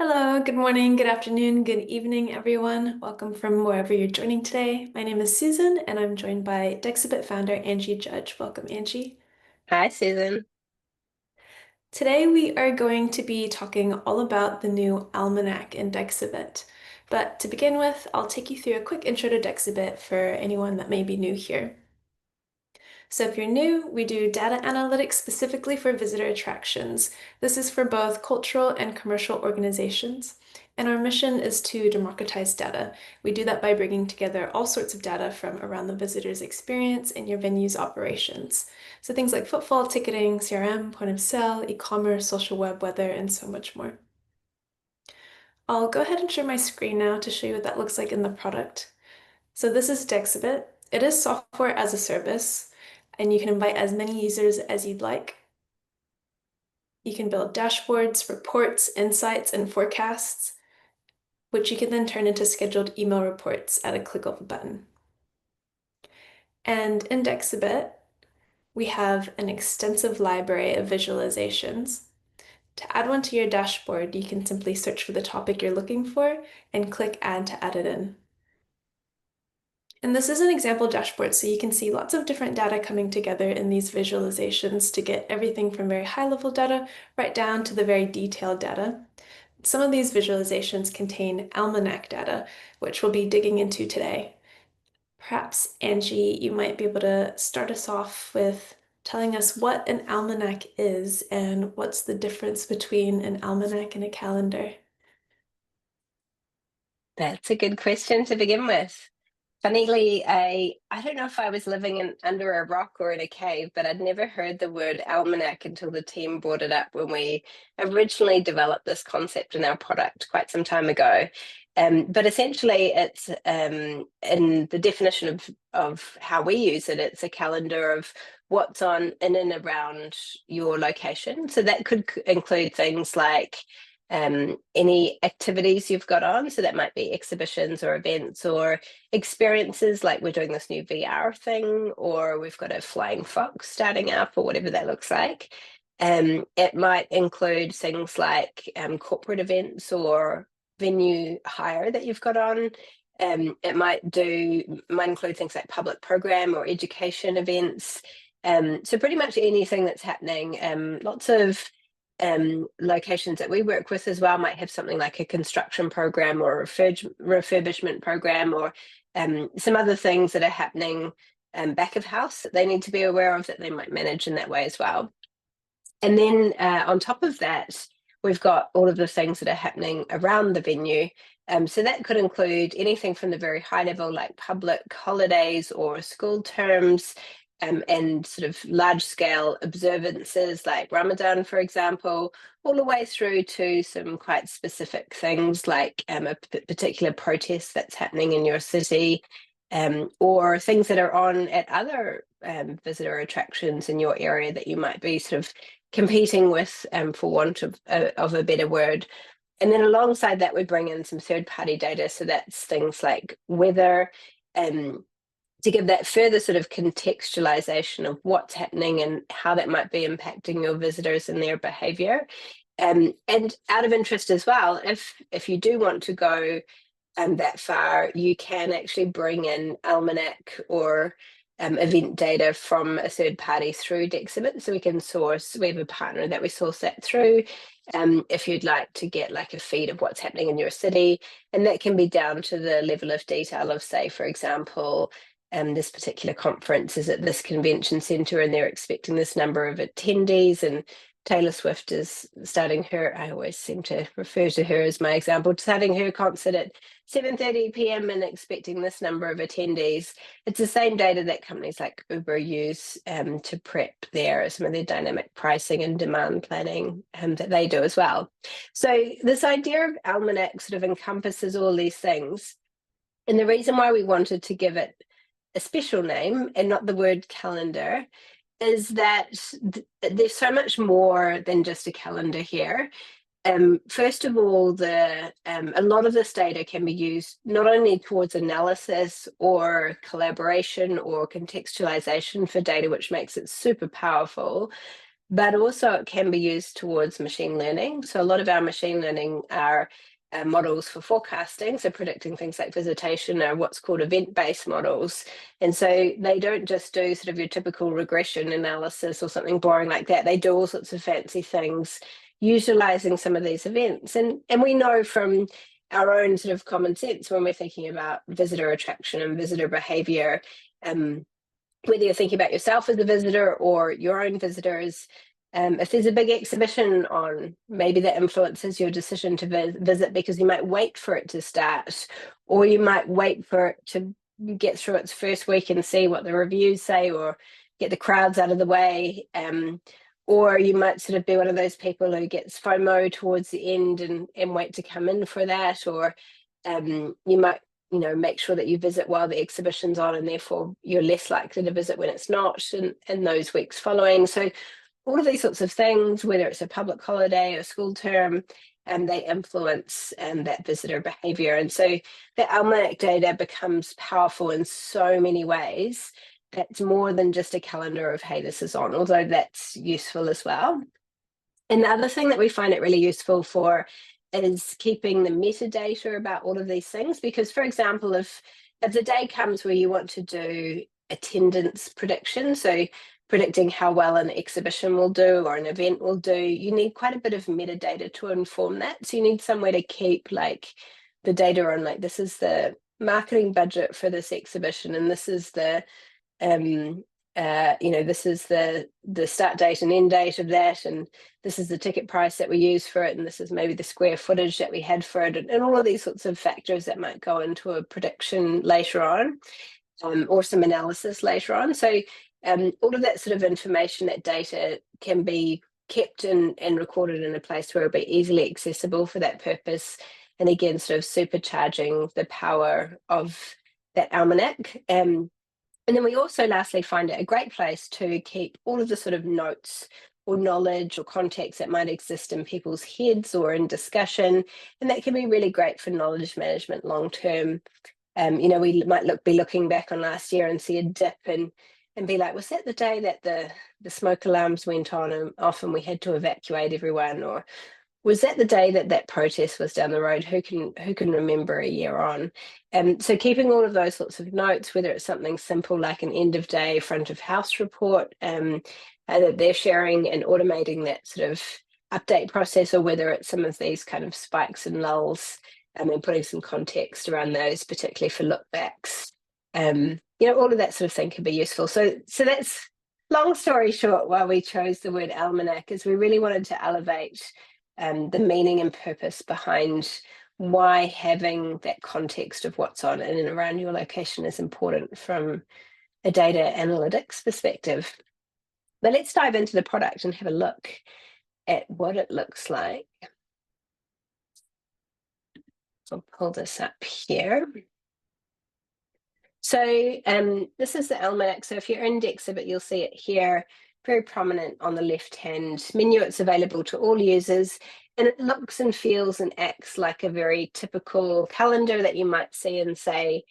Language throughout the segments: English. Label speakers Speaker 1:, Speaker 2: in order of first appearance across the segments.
Speaker 1: Hello, good morning, good afternoon, good evening, everyone. Welcome from wherever you're joining today. My name is Susan, and I'm joined by Dexibit founder Angie Judge. Welcome, Angie.
Speaker 2: Hi, Susan.
Speaker 1: Today we are going to be talking all about the new almanac in Dexibit. But to begin with, I'll take you through a quick intro to Dexibit for anyone that may be new here. So if you're new, we do data analytics specifically for visitor attractions. This is for both cultural and commercial organizations. And our mission is to democratize data. We do that by bringing together all sorts of data from around the visitor's experience and your venue's operations. So things like footfall, ticketing, CRM, point of sale, e-commerce, social web, weather, and so much more. I'll go ahead and share my screen now to show you what that looks like in the product. So this is Dexibit. It is software as a service, and you can invite as many users as you'd like. You can build dashboards, reports, insights, and forecasts, which you can then turn into scheduled email reports at a click of a button. And in Dexibit, we have an extensive library of visualizations. To add one to your dashboard, you can simply search for the topic you're looking for and click Add to add it in. And this is an example dashboard, so you can see lots of different data coming together in these visualizations to get everything from very high-level data right down to the very detailed data. Some of these visualizations contain almanac data, which we'll be digging into today. Perhaps, Angie, you might be able to start us off with telling us what an almanac is and what's the difference between an almanac and a calendar.
Speaker 2: That's a good question to begin with. Funnily, I don't know if I was living under a rock or in a cave, but I'd never heard the word almanac until the team brought it up when we originally developed this concept in our product quite some time ago. But essentially, it's in the definition of how we use it, it's a calendar of what's on in and around your location. So that could include things like any activities you've got on. So that might be exhibitions or events or experiences, like we're doing this new VR thing, or we've got a flying fox starting up, or whatever that looks like. It might include things like corporate events or venue hire that you've got on. It might include things like public program or education events. So pretty much anything that's happening. Lots of locations that we work with as well might have something like a construction program or a refurbishment program, or some other things that are happening back of house that they need to be aware of that they might manage in that way as well. And then on top of that, we've got all of the things that are happening around the venue. So that could include anything from the very high level, like public holidays or school terms, and sort of large scale observances like Ramadan, for example, all the way through to some quite specific things like a particular protest that's happening in your city, or things that are on at other visitor attractions in your area that you might be sort of competing with, for want of a better word. And then alongside that, we bring in some third-party data. So that's things like weather, to give that further sort of contextualization of what's happening and how that might be impacting your visitors and their behavior. And out of interest as well, if you do want to go that far, you can actually bring in almanac or event data from a third party through Dexibit. So we have a partner that we source that through. If you'd like to get like a feed of what's happening in your city, and that can be down to the level of detail of, say, for example, this particular conference is at this convention center and they're expecting this number of attendees, and Taylor Swift is starting her, I always seem to refer to her as my example, starting her concert at 7:30 p.m. and expecting this number of attendees. It's the same data that companies like Uber use to prep some of their dynamic pricing and demand planning that they do as well. So this idea of almanac sort of encompasses all these things. And the reason why we wanted to give it a special name and not the word calendar is that there's so much more than just a calendar here. First of all, a lot of this data can be used not only towards analysis or collaboration or contextualization for data, which makes it super powerful, but also it can be used towards machine learning. So a lot of our machine learning are models for forecasting, so predicting things like visitation, are what's called event-based models. And so they don't just do sort of your typical regression analysis or something boring like that. They do all sorts of fancy things, utilizing some of these events. And we know from our own sort of common sense when we're thinking about visitor attraction and visitor behavior, whether you're thinking about yourself as a visitor or your own visitors, if there's a big exhibition on, maybe that influences your decision to visit, because you might wait for it to start, or you might wait for it to get through its first week and see what the reviews say, or get the crowds out of the way. Or you might sort of be one of those people who gets FOMO towards the end and wait to come in for that. Or you might make sure that you visit while the exhibition's on, and therefore you're less likely to visit when it's not in those weeks following. So all of these sorts of things, whether it's a public holiday or school term, they influence that visitor behavior. And so the almanac data becomes powerful in so many ways. That's more than just a calendar of, hey, this is on, although that's useful as well. And the other thing that we find it really useful for is keeping the metadata about all of these things. Because, for example, if the day comes where you want to do attendance prediction, so predicting how well an exhibition will do or an event will do, you need quite a bit of metadata to inform that. So you need somewhere to keep like the data on, like, this is the marketing budget for this exhibition, and this is the this is the start date and end date of that, and this is the ticket price that we use for it, and this is maybe the square footage that we had for it, and all of these sorts of factors that might go into a prediction later on, or some analysis later on. So all of that sort of information, that data, can be kept and recorded in a place where it'll be easily accessible for that purpose. And again, sort of supercharging the power of that almanac. And then we also lastly find it a great place to keep all of the sort of notes or knowledge or context that might exist in people's heads or in discussion. And that can be really great for knowledge management long term. We might be looking back on last year and see a dip and be like, was that the day that the smoke alarms went on and off and we had to evacuate everyone? Or was that the day that that protest was down the road? Who can remember a year on? So keeping all of those sorts of notes, whether it's something simple like an end of day front of house report that they're sharing and automating that sort of update process, or whether it's some of these kind of spikes and lulls, and putting some context around those, particularly for look backs. All of that sort of thing can be useful. So that's, long story short, why we chose the word almanac, is we really wanted to elevate the meaning and purpose behind why having that context of what's on in and around your location is important from a data analytics perspective. But let's dive into the product and have a look at what it looks like. I'll pull this up here. So this is the almanac. So if you're in Dexibit, you'll see it here, very prominent on the left-hand menu. It's available to all users, and it looks and feels and acts like a very typical calendar that you might see in, say,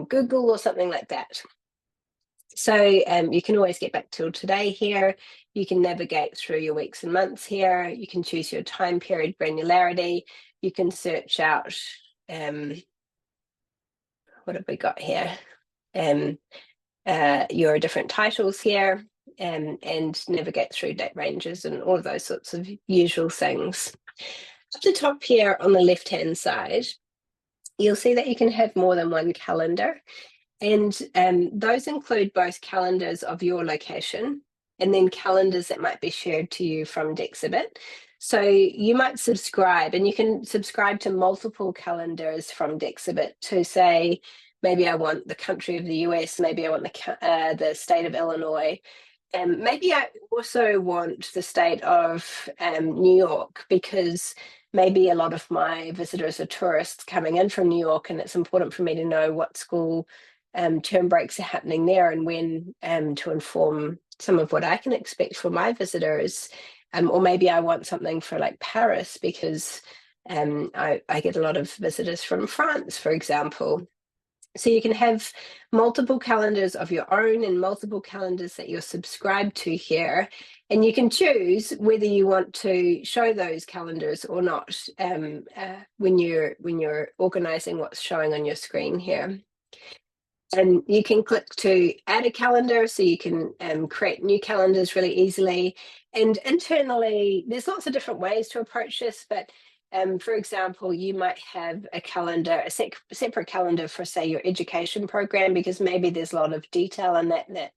Speaker 2: Google or something like that. So you can always get back to today here. You can navigate through your weeks and months here. You can choose your time period granularity. You can search out, what have we got here? Your different titles here, and navigate through date ranges and all of those sorts of usual things. At the top here on the left-hand side, you'll see that you can have more than one calendar. And those include both calendars of your location and then calendars that might be shared to you from Dexibit. So you might subscribe, and you can subscribe to multiple calendars from Dexibit to say, maybe I want the country of the US, maybe I want the state of Illinois. Maybe I also want the state of New York, because maybe a lot of my visitors are tourists coming in from New York, and it's important for me to know what school term breaks are happening there and when, to inform some of what I can expect for my visitors. Or maybe I want something for like Paris, because I get a lot of visitors from France, for example. So you can have multiple calendars of your own and multiple calendars that you're subscribed to here. And you can choose whether you want to show those calendars or not when you're organizing what's showing on your screen here. And you can click to add a calendar, so you can create new calendars really easily. And internally, there's lots of different ways to approach this, but for example, you might have a calendar, a separate calendar for, say, your education program, because maybe there's a lot of detail in that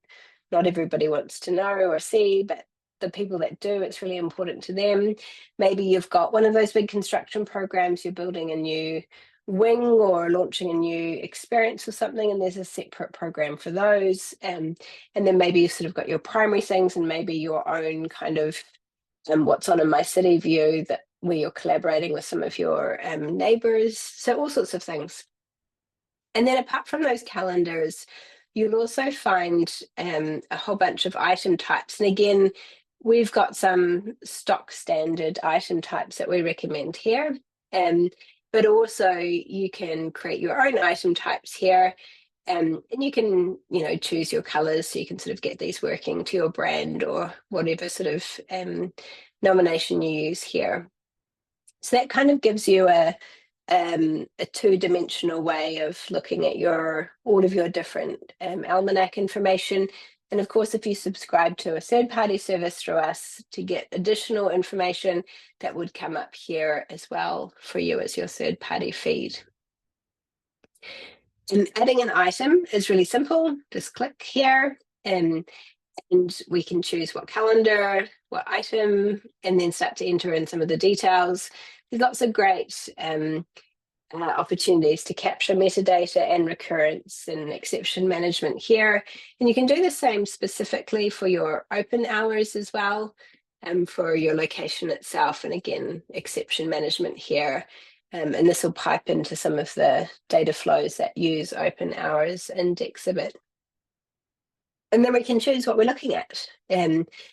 Speaker 2: not everybody wants to know or see, but the people that do, it's really important to them. Maybe you've got one of those big construction programs, you're building a new wing or launching a new experience or something, and there's a separate program for those. And then maybe you've sort of got your primary things and maybe your own kind of what's on in my city view, that where you're collaborating with some of your neighbors. So all sorts of things. And then apart from those calendars, you'll also find a whole bunch of item types. And again, we've got some stock standard item types that we recommend here. But also you can create your own item types here. And you can, choose your colors, so you can sort of get these working to your brand or whatever sort of nomination you use here. So that kind of gives you a two-dimensional way of looking at all of your different almanac information. And of course, if you subscribe to a third-party service through us to get additional information, that would come up here as well for you as your third-party feed. And adding an item is really simple. Just click here and we can choose what calendar, what item, and then start to enter in some of the details. There's lots of great opportunities to capture metadata and recurrence and exception management here. And you can do the same specifically for your open hours as well, for your location itself. And again, exception management here. And this will pipe into some of the data flows that use open hours in Dexibit. And then we can choose what we're looking at.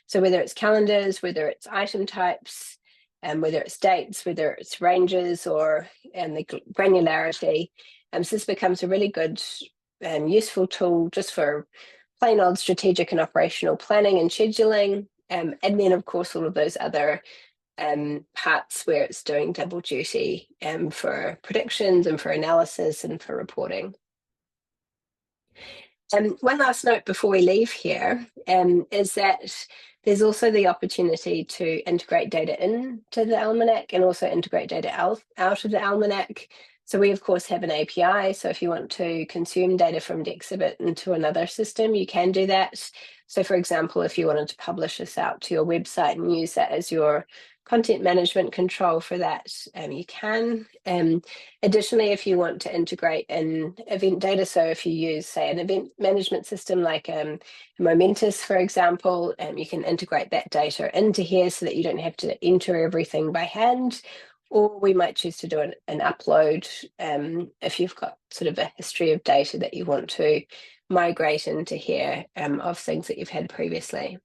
Speaker 2: So whether it's calendars, whether it's item types, whether it's dates, whether it's ranges, or the granularity. So this becomes a really good useful tool just for plain old strategic and operational planning and scheduling. And then, of course, all of those other parts where it's doing double duty for predictions and for analysis and for reporting. One last note before we leave here is that there's also the opportunity to integrate data into the almanac and also integrate data out of the almanac. So we, of course, have an API. So if you want to consume data from Dexibit into another system, you can do that. So for example, if you wanted to publish this out to your website and use that as your content management control for that, you can. Additionally, if you want to integrate in event data, so if you use, say, an event management system like Momentous, for example, you can integrate that data into here so that you don't have to enter everything by hand. Or we might choose to do an upload if you've got sort of a history of data that you want to migrate into here of things that you've had previously.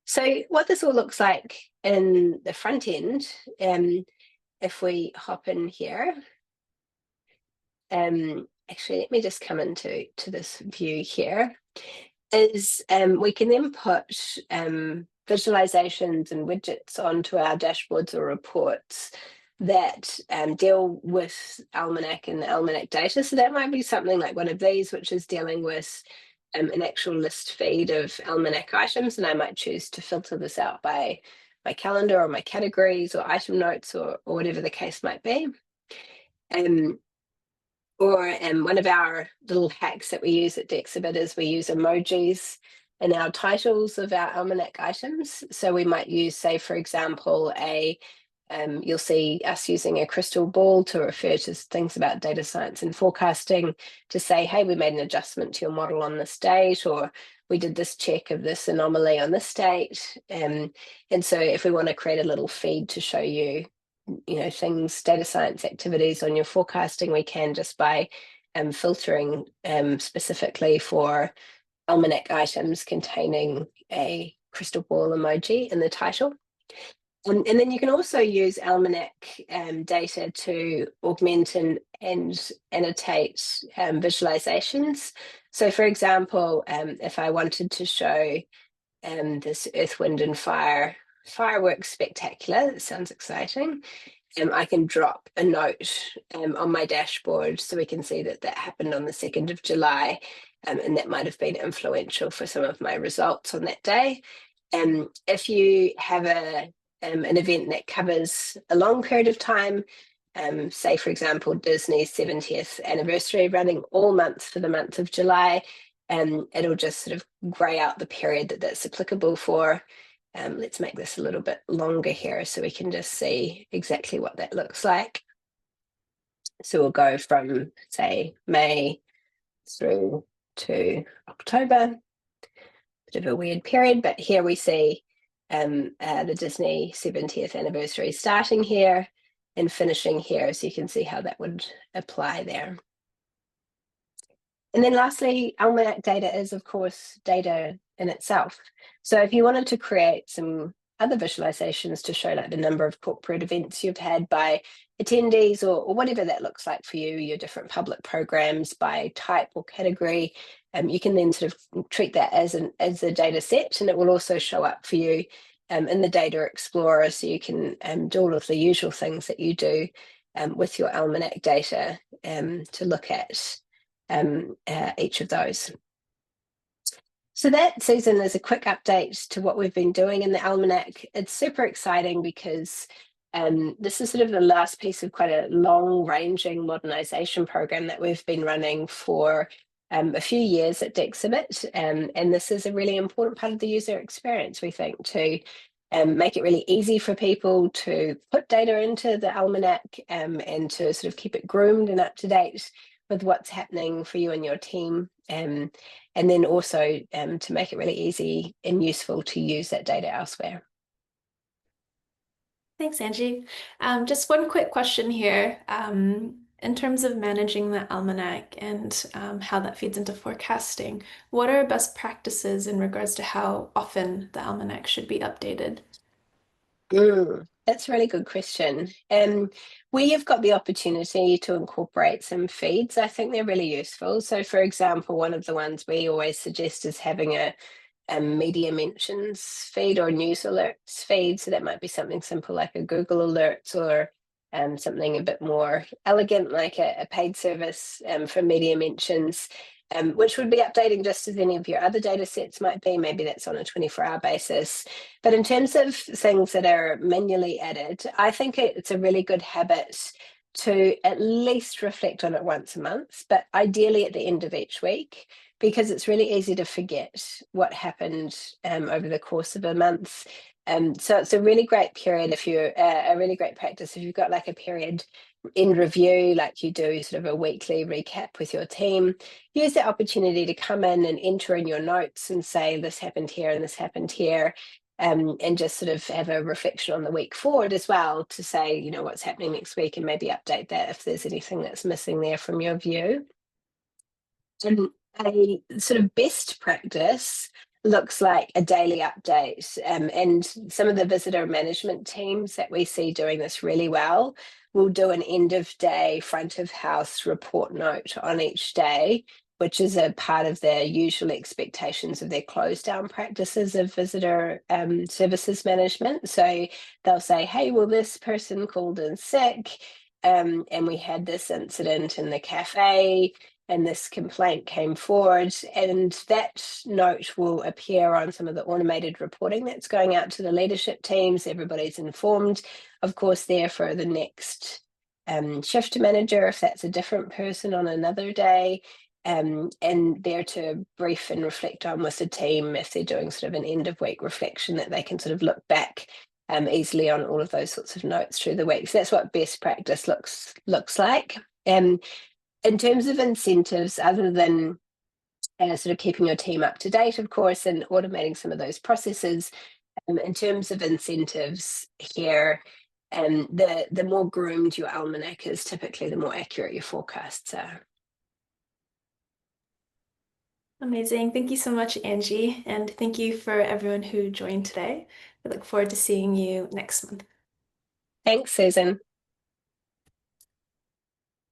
Speaker 2: So what this all looks like in the front end, if we hop in here, actually, let me just come into this view here, is we can then put visualizations and widgets onto our dashboards or reports that deal with Almanac and the Almanac data. So that might be something like one of these, which is dealing with an actual list feed of Almanac items, and I might choose to filter this out by my calendar or my categories or item notes or whatever the case might be. Or one of our little hacks that we use at Dexibit is we use emojis in our titles of our Almanac items. So we might use, say, for example, you'll see us using a crystal ball to refer to things about data science and forecasting to say, hey, we made an adjustment to your model on this date, or we did this check of this anomaly on this date. And so if we want to create a little feed to show you, things, data science activities on your forecasting, we can just by filtering specifically for Almanac items containing a crystal ball emoji in the title. And then you can also use almanac data to augment and annotate visualizations. So for example, if I wanted to show this Earth, Wind and Fire fireworks spectacular, that sounds exciting, I can drop a note on my dashboard so we can see that that happened on the 2nd of July, and that might have been influential for some of my results on that day. If you have an event that covers a long period of time, say, for example, Disney's 70th anniversary running all months for the month of July, it'll just sort of grey out the period that that's applicable for. Let's make this a little bit longer here so we can just see exactly what that looks like. So we'll go from, say, May through to October. Bit of a weird period, but here we see the Disney 70th anniversary starting here and finishing here, so you can see how that would apply there. And then lastly, almanac data is, of course, data in itself. So if you wanted to create some other visualizations to show like the number of corporate events you've had by attendees or whatever that looks like for you, your different public programs by type or category, you can then sort of treat that as a data set, and it will also show up for you in the Data Explorer, so you can do all of the usual things that you do with your almanac data to look at each of those. So that, Susan, is a quick update to what we've been doing in the almanac. It's super exciting because this is sort of the last piece of quite a long-ranging modernization program that we've been running for a few years at Dexibit, and this is a really important part of the user experience, we think, to make it really easy for people to put data into the almanac and to sort of keep it groomed and up to date with what's happening for you and your team, and then also to make it really easy and useful to use that data elsewhere.
Speaker 1: Thanks, Angie. Just one quick question here. In terms of managing the almanac and how that feeds into forecasting, what are best practices in regards to how often the almanac should be updated?
Speaker 2: That's a really good question. We have got the opportunity to incorporate some feeds. I think they're really useful. So, for example, one of the ones we always suggest is having a media mentions feed or news alerts feed. So that might be something simple like a Google Alerts, or something a bit more elegant like a paid service for media mentions, which would be updating just as any of your other data sets might be. Maybe that's on a 24-hour basis. But in terms of things that are manually added, I think it's a really good habit to at least reflect on it once a month, but ideally at the end of each week, because it's really easy to forget what happened over the course of a month. So it's a really great period if you're a really great practice if you've got like a period in review, like you do sort of a weekly recap with your team. Use the opportunity to come in and enter in your notes and say this happened here and this happened here, and just sort of have a reflection on the week forward as well to say, you know, what's happening next week, and maybe update that if there's anything that's missing there from your view. And a sort of best practice looks like a daily update. And some of the visitor management teams that we see doing this really well will do an end of day front of house report note on each day, which is a part of their usual expectations of their close down practices of visitor services management. So they'll say, hey, well, this person called in sick, and we had this incident in the cafe, and this complaint came forward, and that note will appear on some of the automated reporting that's going out to the leadership teams. Everybody's informed, of course, there for the next shift manager, if that's a different person on another day, and there to brief and reflect on with the team if they're doing sort of an end of week reflection, that they can sort of look back easily on all of those sorts of notes through the week. So that's what best practice looks like. In terms of incentives, other than sort of keeping your team up to date, of course, and automating some of those processes, in terms of incentives here, the more groomed your almanac is, typically the more accurate your forecasts are.
Speaker 1: Amazing. Thank you so much, Angie. And thank you for everyone who joined today. I look forward to seeing you next month.
Speaker 2: Thanks, Susan.